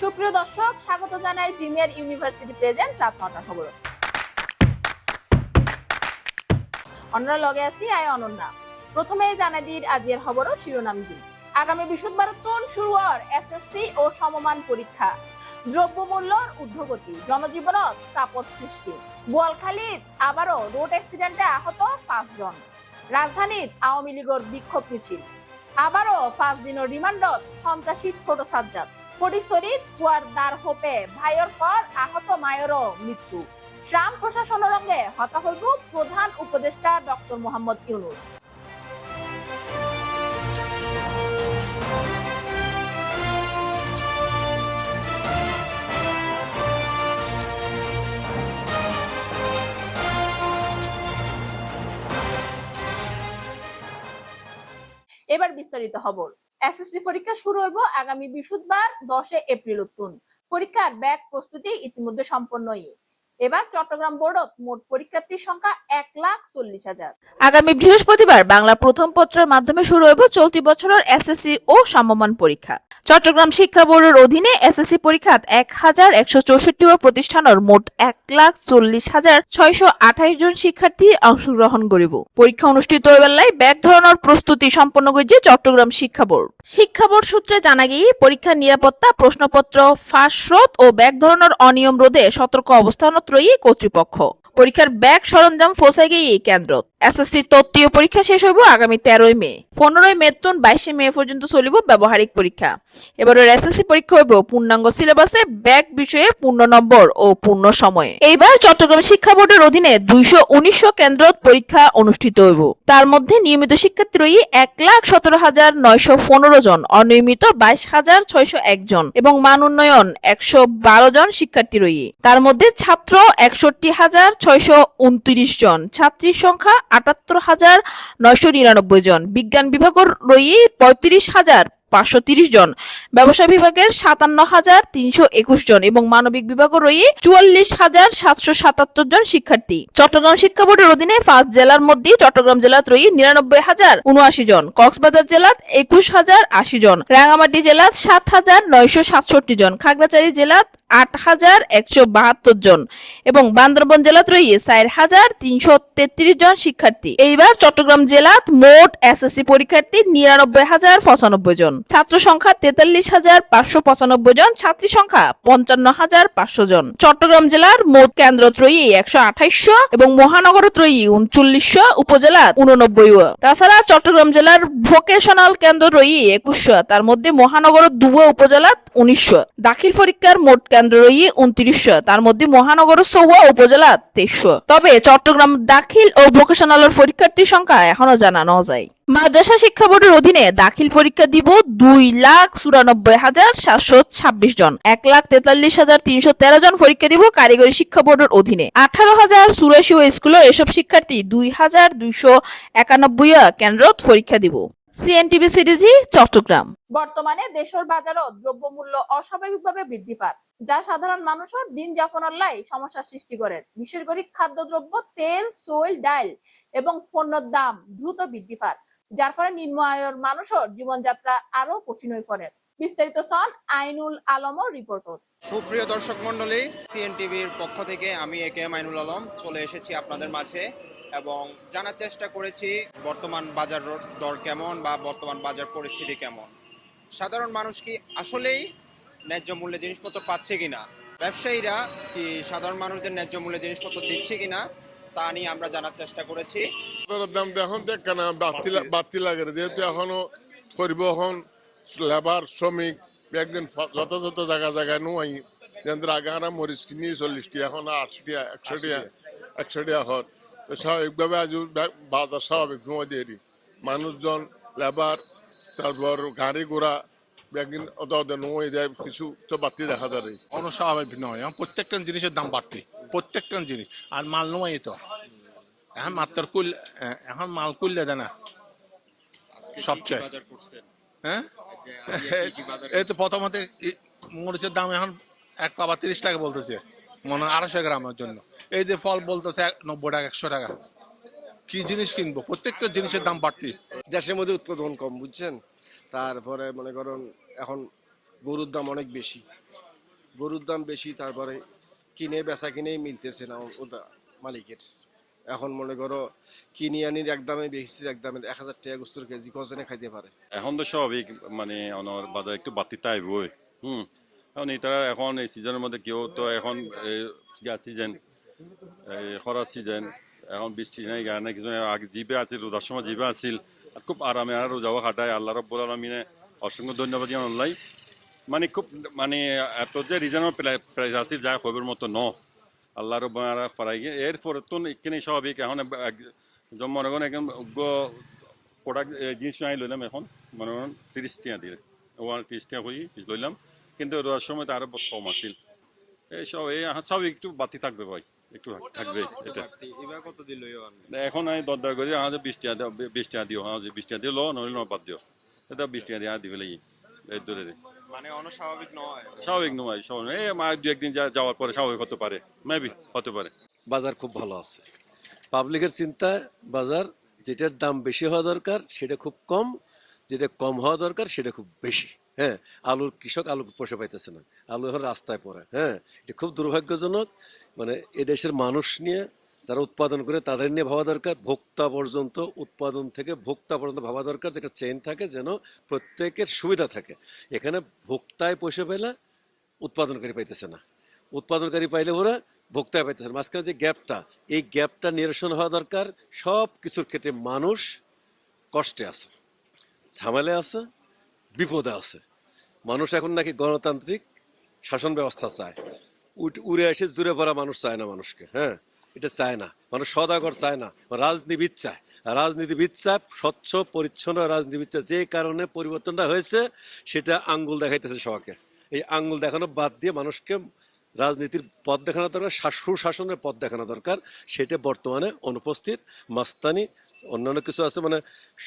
সুপ্রিয় দর্শক, স্বাগত জানাই প্রিমিয়ার ইউনিভার্সিটি প্রেজেন্ট রাত ৯টার খবর। অন্যরা লগে আছি আয় অনন্যা। প্রথমে জানাই দিই আজকের খবরও শিরোনাম দিই। আগামী বৃহস্পতিবার শুরু হওয়ার এসএসসি ও সমমান পরীক্ষা। দ্রব্যমূল্যর ঊর্ধ্বগতি, জনজীবনত চাপর সৃষ্টি। বোয়ালখালীত আবারও রোড অ্যাক্সিডেন্টে আহত ৫ জন। রাজধানীত আওয়ামী লীগের বিক্ষোভ মিছিল। আবারও ৫ দিনের রিমান্ডত সন্ত্রাসী ছোট সাজ্জাদ। ফটিকছড়িত কুয়ার দ্বার হোপে ভাইয়ের পর আহত মায়েরও মৃত্যু। ট্রাম্প প্রশাসনের রঙে হতাহত প্রধান উপদেষ্টা ডক্টর মোহাম্মদ ইউনূস। এবার বিস্তারিত খবর। এসএসসি পরীক্ষা শুরু হইব আগামী বৃহস্পতিবার ১০ এপ্রিল। পরীক্ষার ব্যাক প্রস্তুতি ইতিমধ্যে সম্পন্নই। এবার চট্টগ্রাম বোর্ডত মোট পরীক্ষার্থীর সংখ্যা ১,৪০,০০০। আগামী বৃহস্পতিবার বাংলা প্রথম পত্রের মাধ্যমে শুরু হইব চলতি বছরের এসএসসি ও সমমান পরীক্ষা। চট্টগ্রাম শিক্ষা বোর্ডের অধীনে এসএসসি পরীক্ষাত ১,১৬৪ প্রতিষ্ঠানের মোট ১,৪০,৬২৮ জন শিক্ষার্থী অংশগ্রহণ করিব। পরীক্ষা অনুষ্ঠিত হইবার ব্যাক ধরনের প্রস্তুতি সম্পন্ন করেছে চট্টগ্রাম শিক্ষা বোর্ড। শিক্ষা বোর্ড সূত্রে জানা গিয়ে পরীক্ষার নিরাপত্তা, প্রশ্নপত্র ফাঁস রোধ ও ব্যাক ধরনের অনিয়ম রোধে সতর্ক অবস্থানত রয়ে কর্তৃপক্ষ। পরীক্ষার ব্যাগ সরঞ্জাম ফোসাই গিয়ে কেন্দ্র। এসএসসি তত্ত্বীয় পরীক্ষা শেষ হইব আগামী ১৩ মে। ১৫ মে তুন ২২ মে পর্যন্ত চলিব ব্যবহারিক পরীক্ষা। এবারের এসএসসি পরীক্ষা হইব পূর্ণাঙ্গ সিলেবাসে ব্যাগ বিষয়ে পূর্ণ নম্বর ও পূর্ণ সময়ে। এইবার চট্টগ্রাম শিক্ষা বোর্ডের অধীনে ২১৯ কেন্দ্রত পরীক্ষা অনুষ্ঠিত হইব। তার মধ্যে নিয়মিত শিক্ষার্থী রয়ে ১,১৭,৯১৫ জন, অনিয়মিত ২২,৬০১ জন এবং মান উন্নয়ন ১১২ জন শিক্ষার্থী রয়ে। তার মধ্যে ছাত্র ৬১,৬২৯ জন, ছাত্রীর সংখ্যা ৭৮,৯৯৯ জন, বিজ্ঞান বিভাগের রয়ে ৩৫,৫৩০ জন, ব্যবসা বিভাগের ৫৭,৩২১ জন এবং মানবিক বিভাগের রয়ে ৪৪,৭৭৭ জন শিক্ষার্থী। চট্টগ্রাম শিক্ষা বোর্ডের অধীনে ৫ জেলার মধ্যে চট্টগ্রাম জেলাত রয়ে ৯৯,০৭৯ জন, কক্সবাজার জেলাত ২১,০৮০ জন, রাঙ্গামাটি জেলাত ৭,৯৬৭ জন, খাগড়াছড়ি জেলাত ৮,১৭২ জন এবং বান্দরবান জেলাত রয়ে ৪,৩৩৩ জন শিক্ষার্থী। এইবার চট্টগ্রাম জেলাত মোট এসএসসি পরীক্ষার্থী ৯৯,০৯৫ জন, ছাত্র সংখ্যা ৪৩,৫৯৫ জন, ছাত্রী সংখ্যা ৫৫,৫০০ জন। চট্টগ্রাম জেলার মোট কেন্দ্রত রয়ে ১২৮ এবং মহানগরত রয়ে ৩৯, উপজেলাত ৮৯। তাছাড়া চট্টগ্রাম জেলার ভোকেশনাল কেন্দ্র রয়ে ২১, তার মধ্যে মহানগরত ২ উপজেলাত ১৯। দাখিল পরীক্ষার মোট কেন্দ্র রয়ে ২৯, তার মধ্যে মহানগর ১৪ উপজেলা ২৩। তবে চট্টগ্রাম দাখিল ও ভোকেশনালের পরীক্ষার্থীর সংখ্যা এখনো জানানো যায়। মাদ্রাসা শিক্ষা বোর্ডের অধীনে দাখিল পরীক্ষা দিব ২,৯৪,৭২৬ জন, ১,৪৩,৩১৩ জন পরীক্ষা দিব কারিগরি শিক্ষা বোর্ডের অধীনে। ১৮,০৮৪ স্কুলে এসব শিক্ষার্থী ২,২৯১ কেন্দ্রত পরীক্ষা দিব। সিএনটিভি সিরিজি, চট্টগ্রাম। বর্তমানে দেশের বাজারও দ্রব্যমূল্য অস্বাভাবিকভাবে বৃদ্ধি পায়, যা সাধারণ মানুষের দিন যাপনের লাই সমস্যার সৃষ্টি করে। বিশেষ করে খাদ্যদ্রব্য, তেল, সইল, ডাল এবং পণ্যের দাম দ্রুত বৃদ্ধি পায়, যার ফলে নিম্ন আয়ের মানুষের জীবনযাত্রা আরো কঠিন হয়ে পড়ে। বিস্তারিত সন আইনুল আলমের রিপোর্ট। সুপ্রিয় দর্শক মন্ডলী, সিএনটিভির পক্ষ থেকে আমি একেএম আইনুল আলম চলে এসেছি আপনাদের মাঝে এবং জানার চেষ্টা করেছি বর্তমান বাজার দর কেমন বা বর্তমান বাজার পরিস্থিতি কেমন। সাধারণ মানুষ কি আসলেই ন্যায্য মূল্যে জিনিসপত্র পাচ্ছে কিনা, ব্যবসায়ীরা কি সাধারণ মানুষদের ন্যায্য মূল্যে জিনিসপত্র দিচ্ছে কিনা তা নিয়ে আমরা জানার চেষ্টা করেছি। দাম এখন দেখ কেন বাড়তি লাগে, যেহেতু এখনো পরিবহন, লেবার, শ্রমিক একদিন যথাযথ জায়গায় নোয়াই যেন আগে আমরা মরিচ কিনি ৪০ টাকা, এখন ৮০ টাকা, ১০০ টাকা হর। স্বাভাবিকভাবে আজ বাজার স্বাভাবিক নোয়া দিয়ে দিই। মানুষজন, লেবার, তারপর গাড়ি ঘোড়া একদিন নোয়াই যায়, কিছু তো বাড়তি দেখা যায়। অনস্বাভাবিক নয়, এখন প্রত্যেকটা জিনিসের দাম বাড়তি, প্রত্যেকটা জিনিস। আর মাল নোয়াই তো এখন মাত্র এখন মাল কুললে দেয় না সবচেয়ে। হ্যাঁ, এই তো প্রথমত মরিচের দাম এখন ১,৩০ টাকা বলতেছে, মনে হয় ২৫০ গ্রামের জন্য। এই যে ফল বলতেছে ৯০ টাকা, ১০০ টাকা। কি জিনিস কিনবো, প্রত্যেকটা জিনিসের দাম বাড়তি। দেশের মধ্যে উৎপাদন কম, বুঝছেন। তারপরে মনে করেন এখন গরুর দাম অনেক বেশি, গরুর দাম বেশি, তারপরে কিনে বেচা কিনেই মিলতেছে না ওটা মালিকের। এখন মনে করো কিনে আনির এক দামে বেশি, এক দামে 1000 টাকা গোস্তের কেজি কজনে খাইতে পারে। এখন তো স্বাভাবিক মানে অনর বাজার একটু বাড়তি আইবই। এখন এটা এখন এই সিজনের মধ্যে কেউ তো এখন গ্যাস সিজন, খরা সিজন, এখন বৃষ্টি নাই গা নাই কিছু আগে জিবে আছিল, রোজার সময় জিবে আছিল, আর খুব আরামে আর রোজাও খাটায়। আল্লাহ রাব্বুল আলামিনে অসংখ্য ধন্যবাদ জানাই। মানে খুব মানে এত যে রিজনেবল প্রাইস আছিল যা খবর মতো ন আল্লাহ রব্বুল আলামিন ফরাই গিয়ে এরপরে তো এখানে স্বাভাবিক। এখন মনে করেন এখন প্রোডাক্ট জিনিস নাই লইলাম, এখন মনে করেন 30 টাকা দিয়ে 30 টাকা করে লইলাম, কিন্তু রোজার সময় তো আরো কম আছিল। এইসব এই সব একটু বাতি থাকবে ভাই, একটু থাকবে এটা। এবার কত দিল এখন আমি দরদার করি আমাদের 20 টাকা দিও, 20 টাকা দিও, হ্যাঁ 20 টাকা দিও, নইলে বাদ দিও, এটা 20 টাকা দিয়ে আর দিবে লাগি এই দূরে মানে অস্বাভাবিক নয়, স্বাভাবিক নয়, স্বাভাবিক এই মা 2-1 দিন যাওয়ার পরে স্বাভাবিক হতে পারে, মেবি হতে পারে। বাজার খুব ভালো আছে। পাবলিকের চিন্তায় বাজার যেটার দাম বেশি হওয়া দরকার সেটা খুব কম, যেটা কম হওয়া দরকার সেটা খুব বেশি। হ্যাঁ, আলুর কৃষক আলু পোষে পাইতেছে না, আলু এখন রাস্তায় পড়ে। হ্যাঁ, এটা খুব দুর্ভাগ্যজনক। মানে এদেশের মানুষ নিয়ে যারা উৎপাদন করে তাদের নিয়ে ভাবা দরকার, ভোক্তা পর্যন্ত, উৎপাদন থেকে ভোক্তা পর্যন্ত ভাবা দরকার, যে একটা চেইন থাকে যেন প্রত্যেকের সুবিধা থাকে। এখানে ভোক্তায় পোষে পেলে উৎপাদনকারী পাইতেছে না, উৎপাদনকারী পাইলে ওরা ভোক্তায় পাইতেছে না। মাঝখানে যে গ্যাপটা, এই গ্যাপটা নিরসন হওয়া দরকার। সব কিছুর ক্ষেত্রে মানুষ কষ্টে আছে, ঝামেলায় আছে, বিপদে আছে। মানুষ এখন নাকি গণতান্ত্রিক শাসন ব্যবস্থা চায়, উড়ে এসে জুড়ে পড়া মানুষ চায় না মানুষকে। হ্যাঁ, এটা চায় না মানুষ, সদাগর চায় না, রাজনীতিবিদ চায়। রাজনীতিবিদ চায় স্বচ্ছ পরিচ্ছন্ন রাজনীতিবিদ চায়। যে কারণে পরিবর্তনটা হয়েছে সেটা আঙ্গুল দেখাইতেছে সবাইকে। এই আঙ্গুল দেখানো বাদ দিয়ে মানুষকে রাজনীতির পথ দেখানো দরকার, সুশাসনের পথ দেখানো দরকার। সেটা বর্তমানে অনুপস্থিত। মাস্তানি অন্যান্য কিছু আছে, মানে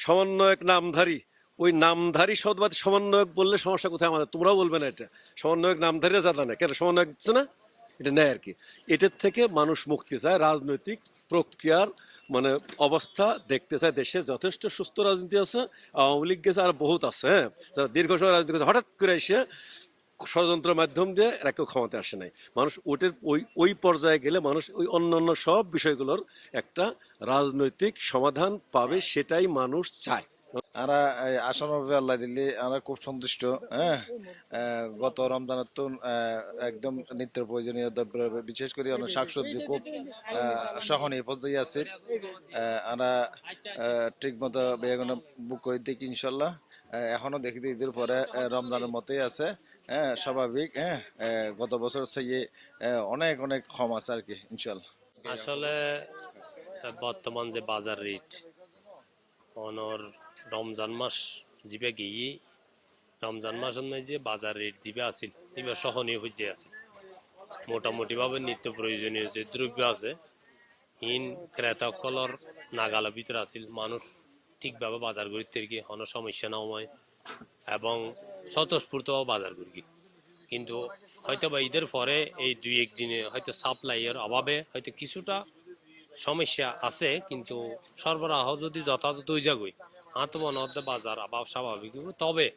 সমন্বয়ক নামধারী, ওই নামধারী সদবাদী সমন্বয়ক বললে সমস্যা কোথায় আমাদের? তোমরাও বলবে না এটা সমন্বয়ক নামধারীরা জানা নেই, কেন সমন্বয়ক দিচ্ছে না, এটা নেয় আর কি। এটার থেকে মানুষ মুক্তি চায়, রাজনৈতিক প্রক্রিয়ার মানে অবস্থা দেখতে চায়। দেশে যথেষ্ট সুস্থ রাজনীতি আছে, আওয়ামী লীগ গেছে আর বহুত আছে। হ্যাঁ, যারা দীর্ঘ সময় রাজনীতি করছে, হঠাৎ করে এসে ষড়যন্ত্রের মাধ্যম দিয়ে এরা কেউ ক্ষমতা আসে নাই। মানুষ ওটের ওই পর্যায়ে গেলে মানুষ ওই অন্যান্য সব বিষয়গুলোর একটা রাজনৈতিক সমাধান পাবে, সেটাই মানুষ চায়। আমরা আশানবে আল্লাহ দিল্লি আমরা খুব সন্তুষ্ট। হ্যাঁ, গত রমজানের তো একদম নিত্য প্রয়োজনীয় দ্রব্য, বিশেষ করে অনেক শাকসবজি খুব সহনীয় পর্যায়ে আছে। আমরা ঠিক মতো বেগুন বুক করে দেখি ইনশাল্লাহ। এখনো দেখি ঈদের পরে রমজানের মতোই আছে। হ্যাঁ, স্বাভাবিক। হ্যাঁ, গত বছর সেই অনেক অনেক কম আছে আর কি ইনশাল্লাহ। আসলে বর্তমান যে বাজার রেট অনর রমজান মাস জিবে গিয়ে রমজান মাসের যে বাজার রেট জিবে আছিল এবার সহনীয় হয়ে আছিল। মোটামুটি ভাবে নিত্য প্রয়োজনীয় যে দ্রব্য আছে ইন ক্রেতাকলর নাগালের ভিতরে আছিল। মানুষ ঠিকভাবে বাজার করতে গিয়ে কোনো সমস্যা না হয় এবং স্বতঃস্ফূর্তভাবে বাজার করি। কিন্তু হয়তো বা ঈদের পরে এই 2-1 দিনে হয়তো সাপ্লাইয়ের অভাবে হয়তো কিছুটা সমস্যা আছে, কিন্তু সরবরাহ যদি যথাযথ হয়ে যাগই আত্মমনতে বাজার আবার স্বাভাবিক। তবে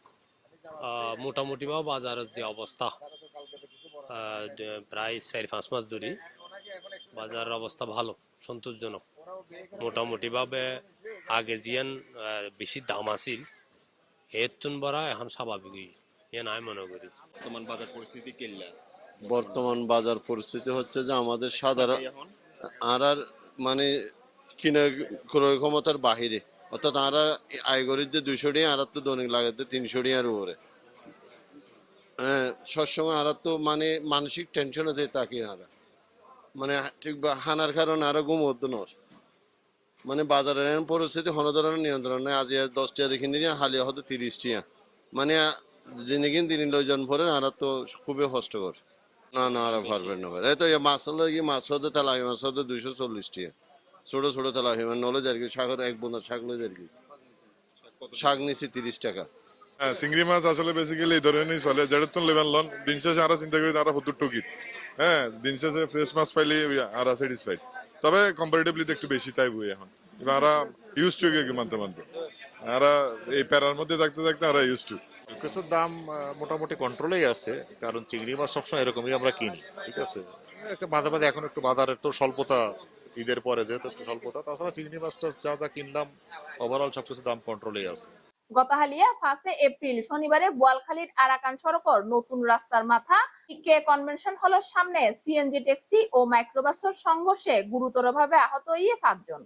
মোটামুটি ভাবে বাজারের যে অবস্থা প্রায় 4-5 মাস ধরে বাজারের অবস্থা ভালো, সন্তোষজনক। মোটামুটি ভাবে আগে জিয়ান বেশি দাম আছিল এর তুন বড়া এখন স্বাভাবিক আমি মনে করি। বর্তমান বাজার পরিস্থিতি কেল্লা? বর্তমান বাজার পরিস্থিতি হচ্ছে যে আমাদের সাধারণ আর মানে কিনা ক্রয় ক্ষমতার বাহিরে, অর্থাৎ আরা আয় করিতে 200 টাকা, আর তো দৈনিক লাগাতে 300 টাকার উপরে। হ্যাঁ, সবসময় আর তো মানে মানসিক টেনশনে দিয়ে তাকি আরা মানে ঠিক হানার কারণে আরো ঘুমোদ্দ নর। মানে বাজারের পরিস্থিতি কোনো ধরনের নিয়ন্ত্রণ নেই। আজ 10 টাকা দেখি নিয়ে হালিয়া হয়তো 30 টাকা, মানে জিনিস দিন লইজন পরে আর তো খুবই কষ্টকর। না না, আর পারবেন না। এই তো মাছ হলে কি মাছ হতে তেলাহি মাছ হতে 240 টাকা, ছোট ছোট তেলাহি মানে নলেজ আর কি। শাকের এক বোনা শাক লই আর কি, শাক নিছি 30 টাকা। হ্যাঁ, চিংড়ি মাছ আসলে বেসিক্যালি এই ধরনেরই চলে, যেটা তো লেবেন লন দিন শেষে আরো চিন্তা করি তারা 70 টুকিট। হ্যাঁ, দিন শেষে ফ্রেশ মাছ পাইলে আর স্যাটিসফাইড, তবে কম্পারেটিভলি একটু বেশি তাই বই এখন। এবার ইউজ টু মানতে মানতে আর এই প্যারার মধ্যে থাকতে থাকতে আমরা ইউজ টু। কিছুর দাম মোটামুটি কন্ট্রোলেই আছে, কারণ চিংড়ি মাছ সবসময় এরকমই আমরা কিনি, ঠিক আছে। মাঝে মাঝে এখন একটু বাজারের তো স্বল্পতা, ঈদের পরে যেহেতু একটু স্বল্পতা, তাছাড়া চিংড়ি মাছটা যা যা কিনলাম ওভারঅল সবকিছু দাম কন্ট্রোলেই আছে। গতহালিয়া 5 এপ্রিল শনিবারে বোয়ালখালীর আরাকান সড়কের নতুন রাস্তার মাথা কে কনভেনশন হলের সামনে সিএনজি ট্যাক্সি ও মাইক্রোবাসের সংঘর্ষে গুরুতরভাবে আহত হয়ে 5 জন।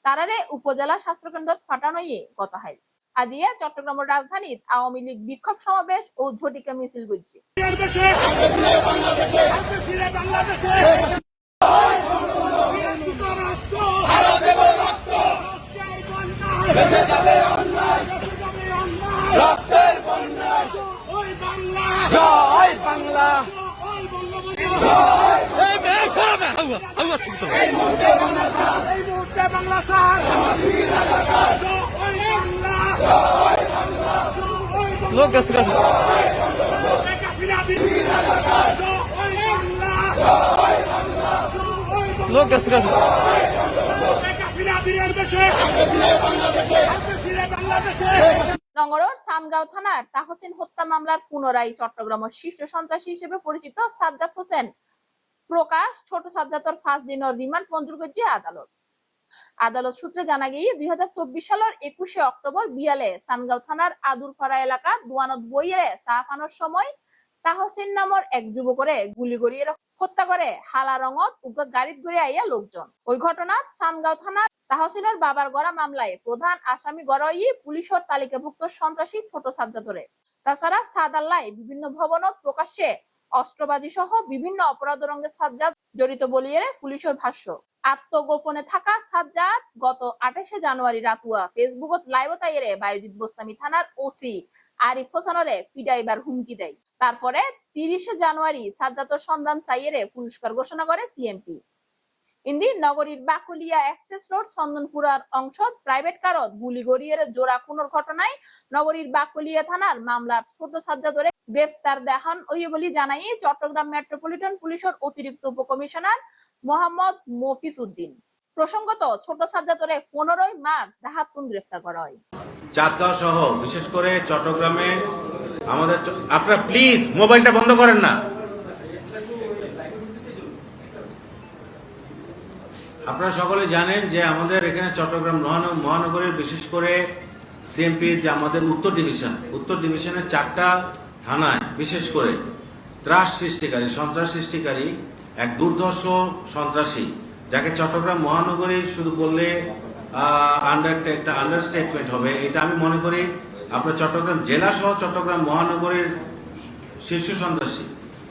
তারারে উপজেলা স্বাস্থ্যকেন্দ্র পাঠানো গতহাল। আজিয়া চট্টগ্রামের রাজধানীত আওয়ামী লীগ বিক্ষোভ সমাবেশ ও ঝটিকা মিছিল করছে। নগরের সানগাঁও থানার তাহসিন হত্যা মামলার পুনরায় চট্টগ্রামের শীর্ষ সন্ত্রাসী হিসেবে পরিচিত সাজ্জাদ হোসেন প্রকাশ ছোট সাজ্জাদর 5 দিনের রিমান্ড মঞ্জুর করেছে আদালত। আদালত সূত্রে জানা গিয়ে 2024 সালের 21 অক্টোবর বিয়ালে সানগাঁও থানার আদুরপাড়া এলাকা দুয়ানত বইয়ে সাহাফানোর সময় তাহসিন নামের এক যুবকরে গুলি করিয়ে হত্যা করে হালা রঙত উগা গাড়িত ঘুরে আইয়া লোকজন। ওই ঘটনাত সানগাঁও থানা তাহসিনের বাবার গড়া মামলায় প্রধান আসামি গড়াই পুলিশের তালিকাভুক্ত সন্ত্রাসী ছোট সাজ্জাদরে। তাছাড়া সাদাল্লায় বিভিন্ন ভবনত প্রকাশ্যে অস্ত্রবাজি সহ বিভিন্ন অপরাধ রঙের সাজ্জাদ জড়িত বলিয়ে পুলিশের ভাষ্য। আত্মগোপনে থাকা সাজ্জাদ গত 28 জানুয়ারি রাতুয়া ফেসবুকত লাইভ তাইরে বায়ুজিৎ বোস্তামি থানার ওসি আরিফ হোসেনরে পিডাইবার হুমকি দেয়। তারপরে 30 জানুয়ারি সাজ্জাদর সন্ধান চাইয়ে পুরস্কার ঘোষণা করে সিএমপি। ইন্দি নগরীর বাকুলিয়া অ্যাক্সেস রোড চন্দনপুরার অংশ প্রাইভেট কারত গুলি গড়িয়ে জোড়া খুনের ঘটনায় নগরীর বাকুলিয়া থানার মামলার ছোট সাজ্জাদরে গ্রেফতার দেখান ওই বলে জানাই চট্টগ্রাম মেট্রোপলিটন পুলিশের অতিরিক্ত উপকমিশনার মোহাম্মদ মফিজ উদ্দিন। প্রসঙ্গত ছোট সাজ্জাদরে 15 মার্চ ডাহাতুন গ্রেফতার করা হয়। চাঁদগাঁও সহ বিশেষ করে চট্টগ্রামে আমাদের আপনারা প্লিজ মোবাইলটা বন্ধ করেন না। আপনারা সকলে জানেন যে আমাদের এখানে চট্টগ্রাম মহানগরের বিশেষ করে সিএমপির যে আমাদের উত্তর ডিভিশনের 4টা থানায় বিশেষ করে ত্রাস সৃষ্টিকারী সন্ত্রাস সৃষ্টিকারী এক দুর্ধর্ষ সন্ত্রাসী, যাকে চট্টগ্রাম মহানগরীর শুধু বললে একটা আন্ডারস্টেটমেন্ট হবে। এটা আমি মনে করি আপনার চট্টগ্রাম জেলা সহ চট্টগ্রাম মহানগরীর শীর্ষ সন্ত্রাসী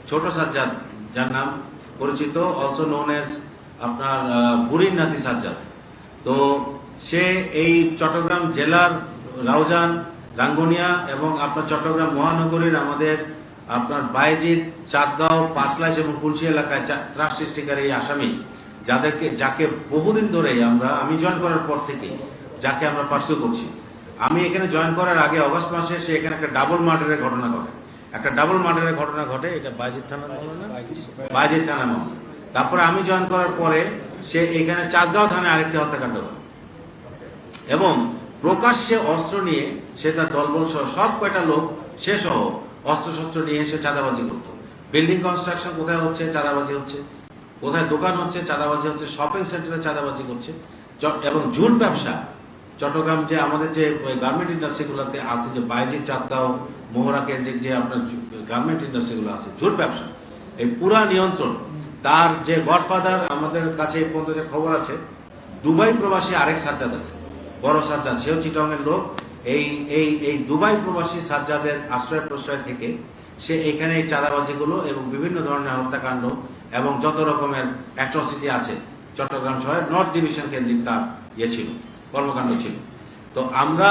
ছোট সাজ্জাদ, যার নাম পরিচিত অলসো নোন এজ আপনার বুড়ির নাতি সাজ্জাদ। তো সে এই চট্টগ্রাম জেলার রাউজান, রাঙ্গুনিয়া এবং আপনার চট্টগ্রাম মহানগরীর আমাদের আপনার বায়েজিৎ, চাঁদগাঁও, পাঁচলাইশ এবং কুলসি এলাকায় ত্রাস সৃষ্টিকারী এই আসামি, যাকে বহুদিন ধরে আমি জয়েন করার পর থেকে যাকে আমরা পার্সু করছি। আমি এখানে জয়েন করার আগে অগস্ট মাসে সে এখানে একটা ডাবল মার্ডারের ঘটনা ঘটে। এটা বায়েজিৎ থানার মামলা, বায়েজিৎ থানার মামলা। তারপরে আমি জয়েন করার পরে সে এখানে চাঁদগাঁও থানায় আরেকটি হত্যাকাণ্ড করে এবং প্রকাশ্যে অস্ত্র নিয়ে সে তার দলবল সহ সব কয়টা লোক সে সহ অস্ত্রশস্ত্র নিয়ে সে চাঁদাবাজি করত। বিল্ডিং কনস্ট্রাকশন কোথায় হচ্ছে চাঁদাবাজি হচ্ছে, কোথায় দোকান হচ্ছে চাঁদাবাজি হচ্ছে, শপিং সেন্টারে চাঁদাবাজি করছে এবং ঝুট ব্যবসা। চট্টগ্রাম যে আমাদের যে গার্মেন্ট ইন্ডাস্ট্রিগুলোতে আছে, যে বায়েজিৎ, চাঁদগাঁও, মোহরা কেন্দ্রিক যে আপনার গার্মেন্ট ইন্ডাস্ট্রিগুলো আছে, ঝুট ব্যবসা, এই পুরা নিয়ন্ত্রণ তার যে গডফাদার আমাদের কাছে এই পর্যন্ত যে খবর আছে, দুবাই প্রবাসী আরেক সাজ্জাদ আছে, বড় সাজ্জাদ, সেও চিটংয়ের লোক। এই দুবাই প্রবাসী সাজ্জাদের আশ্রয় প্রশ্রয় থেকে সে এখানে এই চাঁদাবাজিগুলো এবং বিভিন্ন ধরনের হত্যাকাণ্ড এবং যত রকমের অ্যাট্রসিটি আছে চট্টগ্রাম শহরের নর্থ ডিভিশন কেন্দ্রিক তার ছিল, কর্মকাণ্ড ছিল। তো আমরা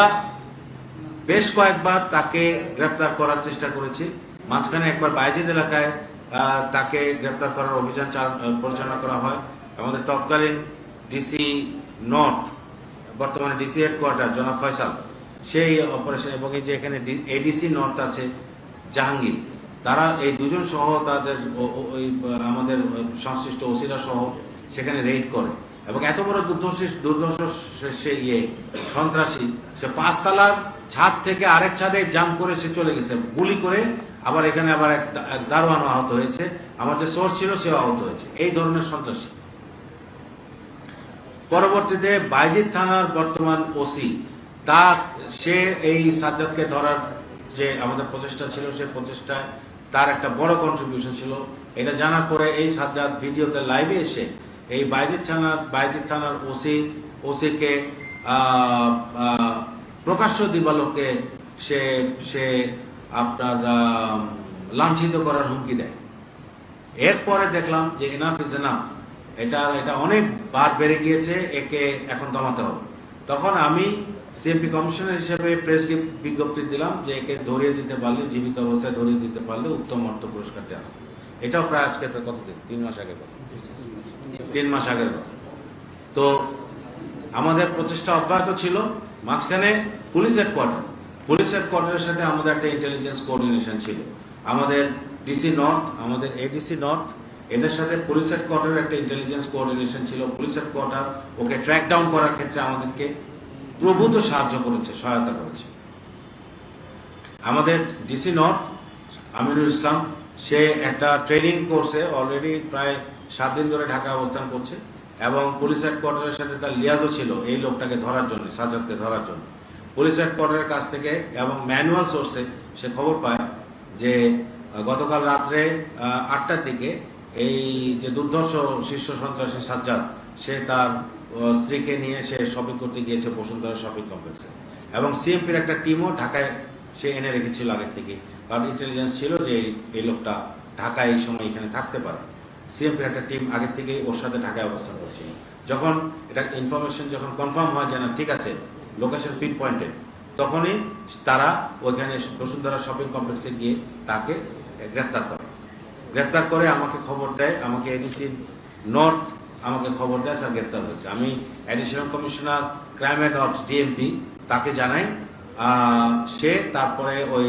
বেশ কয়েকবার তাকে গ্রেফতার করার চেষ্টা করেছি। মাঝখানে একবার বায়েজিৎ এলাকায় তাকে গ্রেফতার করার অভিযান পরিচালনা করা হয়। আমাদের তৎকালীন ডিসি নর্থ, বর্তমানে ডিসি হেডকোয়ার্টার জনাব ফয়সাল, সেই অপারেশন এবং এই যে এখানে এডিসি নর্থ আছে জাহাঙ্গীর, তারা এই দুজন সহ তাদের আমাদের সংশ্লিষ্ট ওসিরা সহ সেখানে রেড করে এবং এত বড় দুর্ধর্ষ সে সন্ত্রাসী, সে 5 তলার ছাদ থেকে আরেক ছাদে জাম্প করে সে চলে গেছে গুলি করে। আবার এখানে আবার এক দারোয়ান আহত হয়েছে, আমার যে সোর্স ছিল সেও আহত হয়েছে। এই ধরনের সন্ত্রাসী। পরবর্তীতে বাইজিদ থানার বর্তমান ওসি সে এই সাজ্জাদকে ধরার যে আমাদের প্রচেষ্টা ছিল, সে প্রচেষ্টায় তার একটা বড় কন্ট্রিবিউশন ছিল। এটা জানার পরে এই সাজ্জাদ ভিডিওতে লাইভে এসে এই বাইজিদ থানার ওসিকে প্রকাশ্য দিবালোকে সে আপনার লাঞ্ছিত করার হুমকি দেয়। এরপরে দেখলাম যে এনাফ ইজ এনাফ, এটা অনেক বার বেড়ে গিয়েছে, একে এখন দমাতে হবে। তখন আমি সিএমপি কমিশনার হিসেবে প্রেস বিজ্ঞপ্তি দিলাম যে একে ধরিয়ে দিতে পারলে, জীবিত অবস্থায় ধরিয়ে দিতে পারলে উত্তম অর্থ পুরস্কার দেওয়া হবে। এটাও প্রায় আজকে কতদিন, 3 মাস আগের কথা, 3 মাস আগের কথা। তো আমাদের প্রচেষ্টা অব্যাহত ছিল। মাঝখানে পুলিশ হেডকোয়ার্টারের সাথে আমাদের একটা ইন্টেলিজেন্স কোঅর্ডিনেশন ছিল। আমাদের ডিসি নর্থ, আমাদের এডিসি নর্থ, এদের সাথে পুলিশ হেডকোয়ার্টারের একটা ইন্টেলিজেন্স কোঅর্ডিনেশন ছিল। পুলিশ হেডকোয়ার্টার ওকে ট্র্যাক ডাউন করার ক্ষেত্রে আমাদেরকে প্রভূত সাহায্য করেছে, সহায়তা করেছে। আমাদের ডিসি নর্থ আমিনুল ইসলাম, সে একটা ট্রেনিং কোর্সে অলরেডি প্রায় 7 দিন ধরে ঢাকা অবস্থান করছে এবং পুলিশ হেডকোয়ার্টারের সাথে তার লিয়াজও ছিল এই লোকটাকে ধরার জন্য, সাজ্জাদকে ধরার জন্য। পুলিশ হেডকোয়ার্টারের কাছ থেকে এবং ম্যানুয়াল সোর্সে সে খবর পায় যে গতকাল রাত্রে 8টার দিকে এই যে দুর্ধর্ষ শীর্ষ সন্ত্রাসী সাজ্জাদ, সে তার স্ত্রীকে নিয়ে সে শপিং করতে গিয়েছে বসুন্ধরা শপিং কমপ্লেক্সে, এবং সিএমপির একটা টিমও ঢাকায় সে এনে রেখেছিল আগের থেকে, কারণ ইন্টেলিজেন্স ছিল যে এই লোকটা ঢাকায় এই সময় এখানে থাকতে পারে। সিএমপির একটা টিম আগের থেকেই ওর সাথে ঢাকায় অবস্থান করছিল। যখন এটা ইনফরমেশন যখন কনফার্ম হয় যে না ঠিক আছে লোকেশন পিন পয়েন্টেড, তখনই তারা ওইখানে বসুন্ধরা শপিং কমপ্লেক্সে গিয়ে তাকে গ্রেফতার করে আমাকে খবর দেয়, আমাকে এডিসি নর্থ আমাকে খবর দেয় স্যার গ্রেফতার হয়েছে। আমি additional commissioner crime and ops DMP তাকে জানাই, সে তারপরে ওই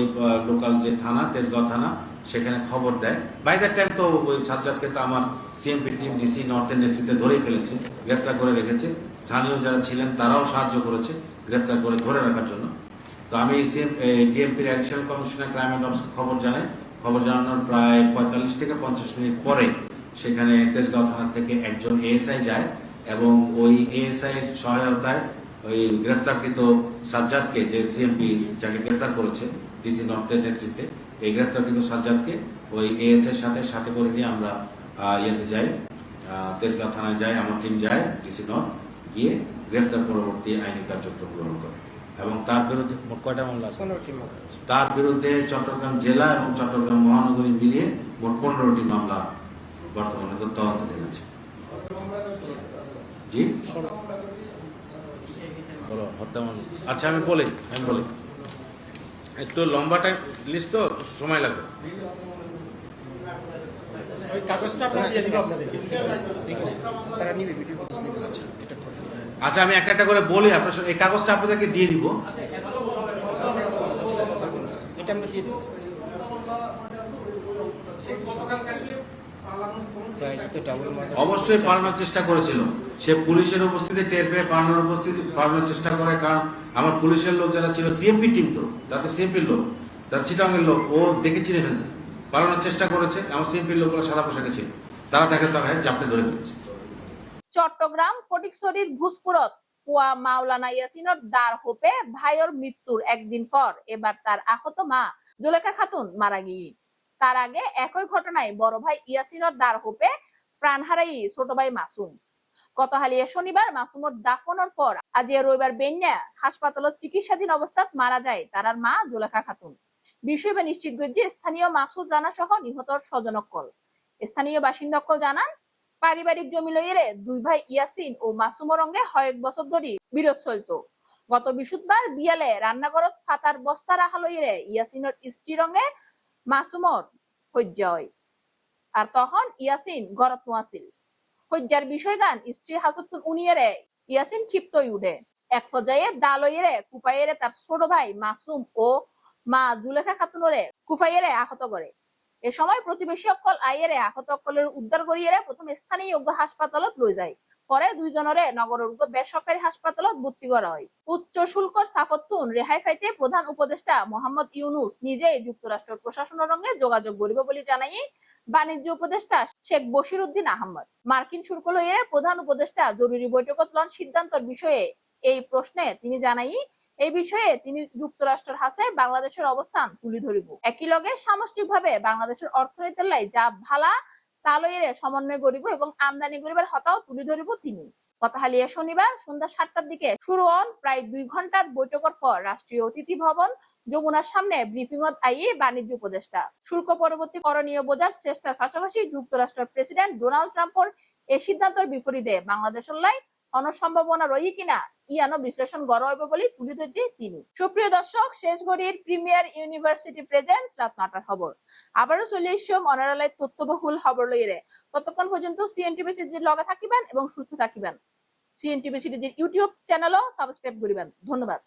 লোকাল যে থানা তেজগাঁও থানা সেখানে খবর দেয়। বাই দ্যাট টাইম তো ওই সাজ্জাদকে তো আমার সিএমপি টিম ডিসি নর্থের নেতৃত্বে ধরেই ফেলেছে, গ্রেফতার করে রেখেছে। স্থানীয় যারা ছিলেন তারাও সাহায্য করেছে গ্রেফতার করে ধরে রাখার জন্য। তো আমি ডিএমপির additional commissioner crime and ops খবর জানাই। খবর জানানোর প্রায় 45 থেকে 50 মিনিট পরে সেখানে তেজগাঁও থানা থেকে একজন এএসআই যায় এবং ওই এএসআই এর সহায়তায় ওই গ্রেফতারকৃত সাজ্জাদকে, যে সিএমপি যাকে গ্রেফতার করেছে ডিসি নর্থের নেতৃত্বে, এই গ্রেফতারকৃত সাজ্জাদকে ওই এএসআই সাথে করে নিয়ে আমরা ইয়েতে যাই, তেজগাঁও থানায় যাই, আমার টিম যায় ডিসি নর্থ, গিয়ে গ্রেফতার পরবর্তী আইনি কার্যক্রম গ্রহণ করে এবং তার বিরুদ্ধে মোট কয়টা মামলা আছে? তার বিরুদ্ধে চট্টগ্রাম জেলা এবং চট্টগ্রাম মহানগরী মিলিয়ে মোট 15টি মামলা বর্তমানে তদন্তাধীন আছে। জি বলো, হত্যা মামলা। আচ্ছা আমি বলি একটু লম্বা টাইম লিস্ট তো সময় লাগবে। আচ্ছা আমি একটা করে বলি, আপনার এই কাগজটা আপনাদেরকে দিয়ে দিব। অবশ্যই পালানোর চেষ্টা করেছিল, সে পুলিশের উপস্থিতি টের পেয়ে পালানোর চেষ্টা করে, কারণ আমার পুলিশের লোক যারা ছিল সিএমপি টিম, তো তাতে সিএমপির লোক, তার চিটাঙ্গের লোক, ও দেখে চিনে ফেলছে, পালানোর চেষ্টা করেছে। আমার সিএমপির লোকগুলো সাদা পোশাকে ছিল, তারা তাকে জাপটে ধরে ফেলেছে। চট্টগ্রাম ফটিকছড়ির ঘুষপুরত পোয়া মাওলানা ইয়াসিনের দার হোপে ভাইয়ের মৃত্যুর একদিন পর এবার তার আহত মা জুলেখা খাতুন মারা গিয়ে, তার আগে একই ঘটনায় বড় ভাই ইয়াসিনের দার হোপে প্রাণ হারাই ছোট ভাই মাসুম। গত হালিয়ে শনিবার মাসুমর দাফনের পর আজ রবিবার বেন্যা হাসপাতালত চিকিৎসাধীন অবস্থাত মারা যায় তার মা জুলেখা খাতুন। বিষয়ে নিশ্চিত যে স্থানীয় মাসুদ রানা সহ নিহতর স্বজনকল। স্থানীয় বাসিন্দকল জানান পারিবারিক জমি লইয়ে দুই ভাই ইয়াসিন ও মাসুমর রঙে কয়েক বছর ধরে বিরোধ চলত। গত বৃহস্পতিবার বিয়ালে রান্নাঘরত ফাতার বস্তা রাখা লইয়ে ইয়াসিনের স্ত্রী রঙে মাসুমর হজ্জা হয়, আর তখন ইয়াসিন গরত নোয়াছিল। হজ্জার বিষয় গান স্ত্রী হাজতুন উনিয়ে ইয়াসিন ক্ষিপ্ত উঠে, এক পর্যায়ে দালইয়ে কুপাইয়ে তার ছোট ভাই মাসুম ও মা জুলেখা খাতুনরে কুফাইয়ে আহত করে। এ সময় প্রতিবেশী অকল আইয়েরে আহত অকলের উদ্ধার করিয়ে প্রথম স্থানীয় হাসপাতালত লই যায়, পরে দুইজনরে নগরের বেসরকারি হাসপাতালত ভর্তি করা হয়। উচ্চ শুল্কর সাপত্তুন রেহাই পাইতে প্রধান উপদেষ্টা মোহাম্মদ ইউনুস নিজেই যুক্তরাষ্ট্র প্রশাসনের সঙ্গে যোগাযোগ করিব বলে জানাই বাণিজ্য উপদেষ্টা শেখ বশির উদ্দিন আহমদ। মার্কিন শুল্ক লইয়ে প্রধান উপদেষ্টা জরুরি বৈঠকত লন সিদ্ধান্তর বিষয়ে এই প্রশ্নে তিনি জানাই এই বিষয়ে তিনি যুক্তরাষ্ট্রের হাতে বাংলাদেশের অবস্থান তুলে ধরিব। একই লগে সামষ্টিকভাবে বাংলাদেশের অর্থনীতির লাই যা ভালা তা লইয়ে সমন্বয় করিব এবং আমদানি করিবার হতাও তুলে ধরিব তিনি। কথাহালিয়া শনিবার সন্ধ্যা 7টার দিকে শুরু হন প্রায় 2 ঘন্টার বৈঠকের পর রাষ্ট্রীয় অতিথি ভবন যমুনার সামনে ব্রিফিংত আইয়ে বাণিজ্য উপদেষ্টা শুল্ক পরবর্তী করণীয় বোঝার চেষ্টার পাশাপাশি যুক্তরাষ্ট্রের প্রেসিডেন্ট ডোনাল্ড ট্রাম্পের এই সিদ্ধান্তের বিপরীতে বাংলাদেশের লাই অনসম্ভাবনা রই কিনা ইয়ানো বিশ্লেষণ গড় হইব বলে তুলে ধরছে তিনি। সুপ্রিয় দর্শক, শেষ ঘড়ির প্রিমিয়ার ইউনিভার্সিটি প্রেজেন্টস রাত 9টার খবর আবারও চলে এসছো মনারালয় তথ্যবহুল খবর লইরে। ততক্ষণ পর্যন্ত সিএনটিভি সিরিজের লগে থাকিবেন এবং সুস্থ থাকিবেন। সিএনটিভি সিরিজের ইউটিউব চ্যানেলও সাবস্ক্রাইব করিবেন। ধন্যবাদ।